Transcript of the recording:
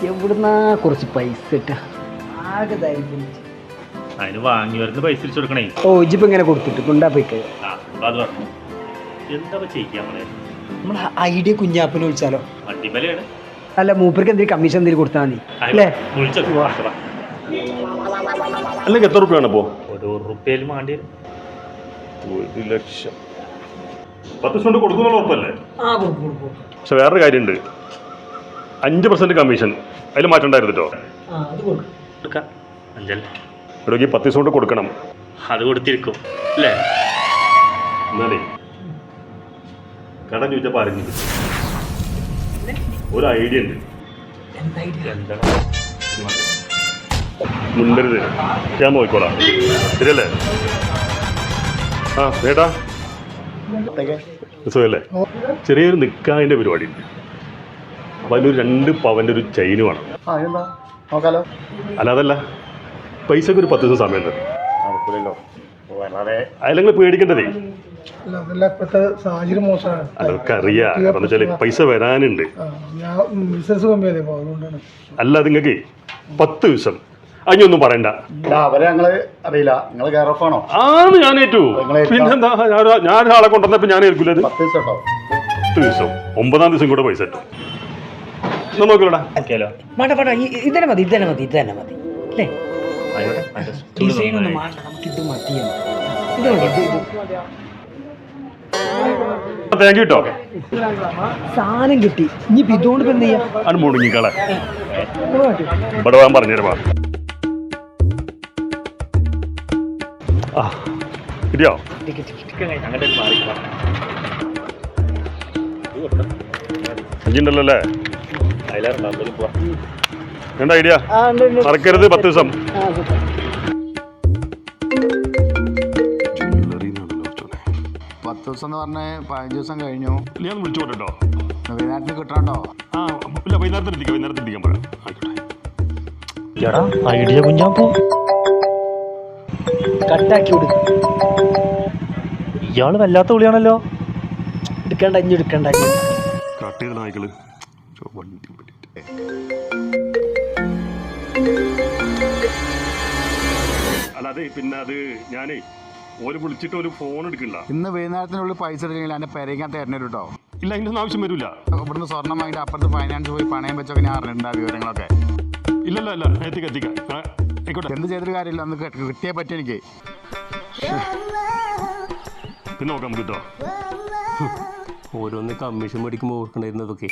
എവിടുന്നാ കുറച്ച് പൈസ കിട്ടാ ആകെ ദാരിദ്ര്യം അതിന് വാങ്ങി വരുന്ന പൈസ തിരിച്ചു കൊടുക്കണേ. ഓ ഇജിപ്പോ ഇങ്ങനെ കൊടുത്തിട്ട് കൊണ്ടാ പോയിക്ക് അത് പറഞ്ഞു എന്താ ചെയ്യാൻ നമ്മളെ ഐഡിയ കുഞ്ഞാപ്പിനെ വിളിച്ചാലോ? അടിപൊളിയാണ്. അല്ല മൂപ്പർക്ക് എന്തെങ്കിലും കമ്മീഷൻ എന്തെങ്കിലും കൊടുത്താൽ മതി അല്ലേ? അല്ലെങ്കിൽ എത്ര റുപ്യാണ് ഇപ്പോൾ? ₹1 വേണ്ടി 1,00,000 10 ദിവസം കൊണ്ട് കൊടുക്കുന്ന ഉറപ്പല്ലേ? പക്ഷെ വേറൊരു കാര്യമുണ്ട്, 5% കമ്മീഷൻ അതിൽ മാറ്റണ്ടായിരുന്നു കേട്ടോ. ഇവിടെ 10 ദിവസം കൊണ്ട് കൊടുക്കണം. അത് കൊടുത്തിരിക്കും അല്ലേ? എന്നാലേ കടം ചോദിച്ചപ്പോൾ അറിഞ്ഞില്ല, ഒരു ഐഡിയ ഉണ്ട്. മുൻപരുത് ഞാൻ നോക്കിക്കോളാം, ശരിയല്ലേ? ആ ചേട്ടാ സുഖല്ലേ? ചെറിയൊരു നിക്കാഹിൻ്റെ പരിപാടി ഉണ്ട്. അപ്പം അതിനൊരു 2 പവൻ്റെ ഒരു ചെയിന് വേണം. അല്ലാതല്ല, പൈസക്ക് ഒരു 10 ദിവസം സമയം തരും. അതിലെങ്കിൽ പേടിക്കേണ്ടതേ. അതൊക്കെ അറിയാം. എന്താ വെച്ചാൽ പൈസ വരാനുണ്ട്. അല്ല നിങ്ങൾക്ക് 10 ദിവസം അതിനൊന്നും പറയണ്ട. അറിയില്ല, നിങ്ങൾ കെയർ ഓഫ് ആണോ? ആന്ന് ഞാൻ ഏറ്റു. പിന്നെന്താ, ഞാൻ ആളെ കൊണ്ടുവന്നപ്പോ ഞാൻ ഏൽക്കൂല. 10 ദിവസം 9-ാം ദിവസം കൂടെ പൈസ കിട്ടും. നോക്കിയോടാ. ഇതന്നെ മതി അല്ലേ? ഡിസൈൻ ഒന്നും മാറ്റണം, നമുക്കിത് മതിയാണ്. താങ്ക് യു കേട്ടോ. സാധനം കിട്ടി. ഇനിയിപ്പോ ഇതുകൊണ്ട് ഇപ്പൊ എന്ത് ചെയ്യാം? അത് മുടങ്ങിക്കളെ ഇവിടെ ഞാൻ പറഞ്ഞുതരാ. കിട്ടിയോ? അഞ്ചുണ്ടല്ലോ അല്ലേ? എന്താ ഐഡിയ? മറക്കരുത് 10 ദിവസം. എന്ന് പറഞ്ഞ 15 ദിവസം കഴിഞ്ഞു. ഞാൻ വിളിച്ചു പോട്ടോ. വൈകുന്നേരത്തിന് കിട്ടണോ? ആ ഇല്ല, വൈകുന്നേരത്തെത്തിക്കാം പറയാം. ആയിക്കോട്ടെ. ഐഡിയ കുഞ്ഞാപ്പോ കട്ടാക്കി വിടും. ഇയാള് വല്ലാത്ത വിളിയാണല്ലോ. എടുക്കണ്ട കട്ട് ചെയ്ത നായ്ക്കള്. അല്ല അതെ, പിന്നെ അത് ഞാനേ ഓര് വിളിച്ചിട്ട് ഒരു ഫോൺ എടുക്കണ്ട. ഇന്ന് വൈകുന്നേരത്തിനുള്ളിൽ പൈസ എടുക്കില്ല, എൻ്റെ പെരയ്ക്കാൻ തരണം കേട്ടോ. ഇല്ല, അതിൻ്റെ ഒന്നും ആവശ്യം വരില്ല. ഇവിടുന്ന് സ്വർണ്ണം വാങ്ങിയിട്ട് അപ്പുറത്ത് ഫൈനാൻസ് പോയി പണയം വെച്ചൊക്കെ ഞാൻ അറിഞ്ഞിട്ടുണ്ട് വിവരങ്ങളൊക്കെ. ഇല്ല എത്തിക്കാം. ആയിക്കോട്ടെ. എന്ത് ചെയ്തൊരു കാര്യമില്ല, ഒന്ന് കിട്ടിയേ പറ്റും എനിക്ക്. പിന്നെ നോക്കാം കിട്ടോ. ഓരോന്ന് കമ്മീഷൻ മേടിക്കുമ്പോൾ ഓർക്കണ്ടായിരുന്നതൊക്കെ.